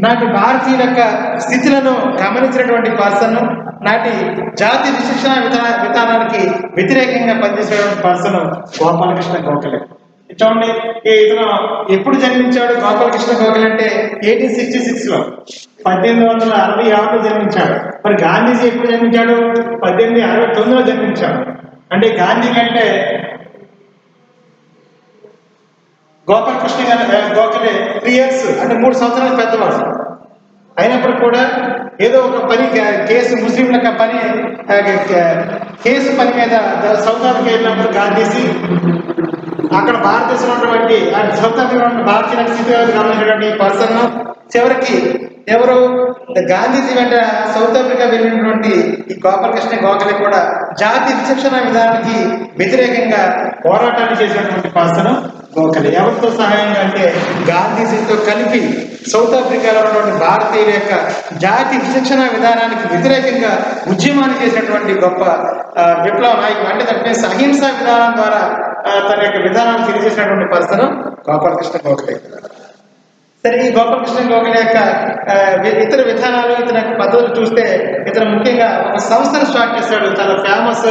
నాటి భారతీయుల యొక్క స్థితులను గమనించినటువంటి పర్సన్, నాటి జాతి విశిక్షణ విధానానికి వ్యతిరేకంగా పనిచేసినటువంటి పర్సన్ గోపాలకృష్ణ గోఖలే. చూడండి, ఇతను ఎప్పుడు జన్మించాడు గోపాలకృష్ణ గోఖలే అంటే 1866లో 1866లో జన్మించాడు. మరి గాంధీజీ ఎప్పుడు జన్మించాడు? 1869లో జన్మించాడు. అంటే గాంధీ కంటే గోపాలకృష్ణ గోఖలే 3 years అంటే 3 సంవత్సరాలు పెద్దవాడు. అయినప్పుడు కూడా ఏదో ఒక పని కేసు ముస్లింల పని కేసు పని మీద సౌత్ ఆఫ్రికా వెళ్ళినప్పుడు గాంధీజీ అక్కడ భారతదేశంలో ఉన్నటువంటి సౌత్ ఆఫ్రికా భారతీయ స్థితి గమనించినటువంటి పర్సన్ చివరికి ఎవరు గాంధీజీ వెంట సౌత్ ఆఫ్రికా వెళ్ళినటువంటి ఈ గోపాలకృష్ణ గోఖలే కూడా జాతి విచక్షణ విధానానికి వ్యతిరేకంగా పోరాటాలు చేసినటువంటి పర్సన్ గోఖలే. ఎవరితో సహాయంగా అంటే గాంధీజీతో కలిపి సౌత్ ఆఫ్రికాలో ఉన్నటువంటి భారతీయుల యొక్క జాతి విచక్షణ విధానానికి వ్యతిరేకంగా ఉద్యమాన్ని చేసినటువంటి గొప్ప విప్లవ నాయకుడు. అంటే తన అహింసా విధానం ద్వారా తన యొక్క విధానాన్ని తెలియజేసినటువంటి పర్సన్ గోపాలకృష్ణ గోఖలే. సరే, ఈ గోపాలకృష్ణ గోఖలే యొక్క ఇతర విధానాలు, ఇతని యొక్క పద్ధతులు చూస్తే ఇతను ముఖ్యంగా ఒక సంస్థను స్టార్ట్ చేశాడు. చాలా ఫేమస్,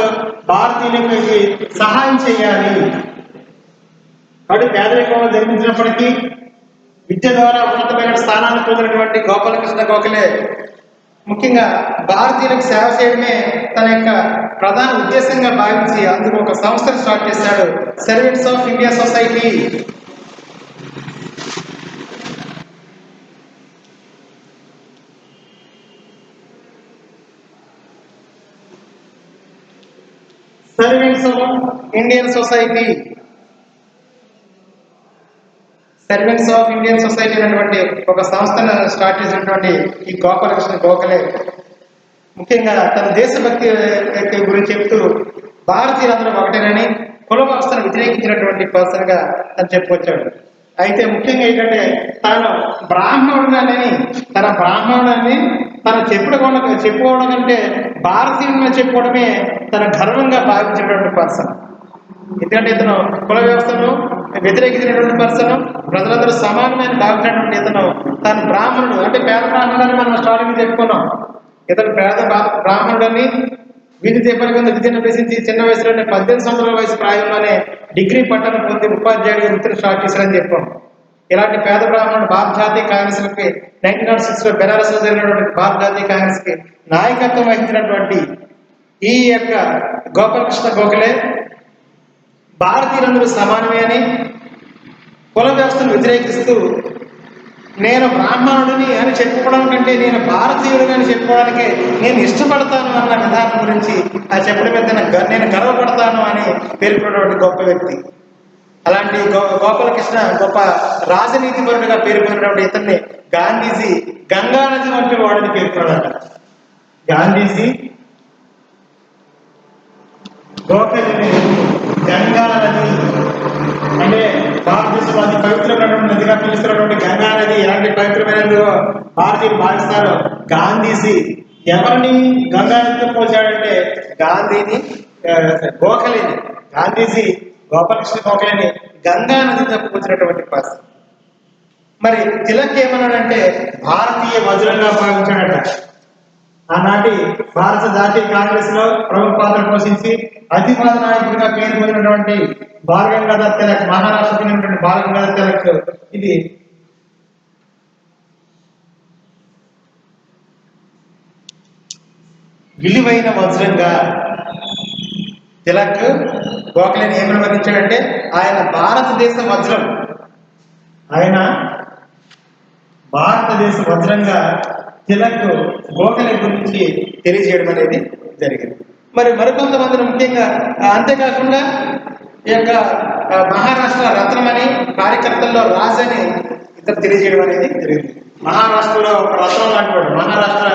భారతీయులకి సహాయం చేయాలి. కాబట్టి పేదరికంలో జన్మించినప్పటికీ విద్య ద్వారా ఉన్నతమైన స్థానాన్ని పొందినటువంటి గోపాలకృష్ణ గోఖలే ముఖ్యంగా భారతీయులకు సేవ చేయడమే తన యొక్క ప్రధాన ఉద్దేశంగా భావించి అందుకు ఒక సంస్థను స్టార్ట్ చేశాడు, servants of India society. Servants of Indian society, servants of Indian society అనేటువంటి ఒక సంస్థను స్టార్ట్ చేసినటువంటి ఈ గోపాలకృష్ణ గోఖలే ముఖ్యంగా తన దేశభక్తి గురించి చెప్తూ భారతీయులందరూ ఒకటేనని, కుల వ్యవస్థను వ్యతిరేకించినటువంటి పర్సన్ గా తను చెప్పుకొచ్చాడు. అయితే ముఖ్యంగా ఏంటంటే తాను బ్రాహ్మణుడని, తన బ్రాహ్మణుడని తను చెప్పుకోవడం కంటే భారతీయుడిని చెప్పుకోవడమే తన గర్వంగా భావించినటువంటి పర్సన్. ఎందుకంటే ఇతను కుల వ్యవస్థను వ్యతిరేకించినటువంటి పర్సన్, ప్రజలందరూ సమానమైన భావించినటువంటి ఇతను తను బ్రాహ్మణుడు అంటే పేద బ్రాహ్మణుడని మనం స్టార్టింగ్ చెప్పుకున్నాం. ఇతను పేద బ్రాహ్మణుడని విధి దీపాల కింద విద్యను అభ్యసించి చిన్న వయసులోనే 18 సంవత్సరాల వయసు ప్రాయంలోనే డిగ్రీ పట్టణం పొంది ఉపాధ్యాయుడిగా వృత్తిని స్టార్ట్ చేశారని చెప్పాం. ఇలాంటి పేద బ్రాహ్మణుడు భారత జాతీయ కాంగ్రెస్ కి 1906 బెనారస్ లో జరిగినటువంటి భారత జాతీయ కాంగ్రెస్ కి నాయకత్వం వహించినటువంటి ఈ యొక్క గోపాలకృష్ణ గోఖలే భారతీయులందరూ సమానమే అని, కుల వ్యవస్థను వ్యతిరేకిస్తూ నేను బ్రాహ్మణుడిని అని చెప్పుకోవడం కంటే నేను భారతీయుడిని అని చెప్పుకోవడానికి నేను ఇష్టపడతాను అన్న విధానం గురించి ఆ చెప్పడం మీద నేను గర్వపడతాను అని పేర్కొన్నటువంటి గొప్ప వ్యక్తి. అలాంటి గోపాలకృష్ణ గొప్ప రాజనీతిపరుడిగా పేర్కొన్నటువంటి ఇతన్ని గాంధీజీ గంగానది వంటి వాడిని పేర్కొన్నాడు. గాంధీజీ గోఖలేని గంగా నది అంటే భారతదేశంలో అతి పవిత్రమైనటువంటి నదిగా పిలుస్తున్నటువంటి గంగా నది ఎలాంటి పవిత్రమైనదో భారతీయులు భావిస్తారు. గాంధీజీ ఎవరిని గంగా నదితో పోల్చాడంటే గోఖలేని గాంధీజీ గోపాలకృష్ణ గోఖలేని గంగా నదితో పోల్చినటువంటి పర్సన్. మరి తిలక్ ఏమన్నాడంటే భారతీయ వజ్రంగా భావించాడట. ఆనాటి భారత జాతీయ కాంగ్రెస్ లో ప్రముఖ పాత్ర పోషించి అతివాద నాయకుడిగా పేరు పొందినటువంటి బాలగంగాధర్ తిలక్, మహారాష్ట్ర చెందినటువంటి బాలగంగాధర్ తిలక్ ఇది విలువైన వజ్రంగా తిలక్ గోఖలేని ఏమని వర్ణించాడంటే ఆయన భారతదేశ వజ్రం, ఆయన భారతదేశ వజ్రంగా తిలక్ గోఖలే గురించి తెలియజేయడం అనేది జరిగింది. మరి మరికొంతమంది ముఖ్యంగా అంతేకాకుండా ఈ యొక్క మహారాష్ట్ర రత్నమని కార్యకర్తల్లో రాజని ఇతను తెలియజేయడం అనేది జరిగింది. మహారాష్ట్రలో ఒక రత్నం లాంటి వాడు, మహారాష్ట్ర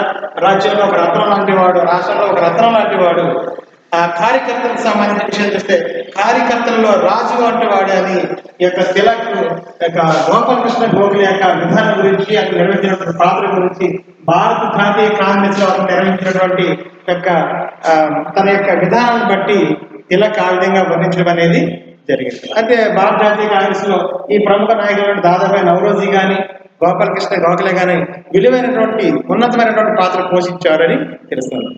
రాజ్యంలో ఒక రత్నం లాంటి వాడు, రాష్ట్రంలో ఒక రత్నం లాంటి వాడు. ఆ కార్యకర్తలకు సంబంధించిన విషయం చూస్తే కార్యకర్తల్లో రాజు అంటే వాడు అని ఈ యొక్క తిలక్ యొక్క గోపాలకృష్ణ గోఖలే యొక్క విధానం గురించి, అతను నిర్వహించినటువంటి పాత్ర గురించి, భారత జాతీయ కాంగ్రెస్ లో అతను నిర్వహించినటువంటి యొక్క తన యొక్క విధానాన్ని బట్టి తిలక్ ఆ విధంగా వర్ణించడం అనేది జరిగింది. అయితే భారత జాతీయ కాంగ్రెస్ లో ఈ ప్రముఖ నాయకులు దాదాబాయి నౌరోజీ కానీ గోపాలకృష్ణ గోఖలే కానీ విలువైనటువంటి ఉన్నతమైనటువంటి పాత్ర పోషించారని తెలుస్తుంది.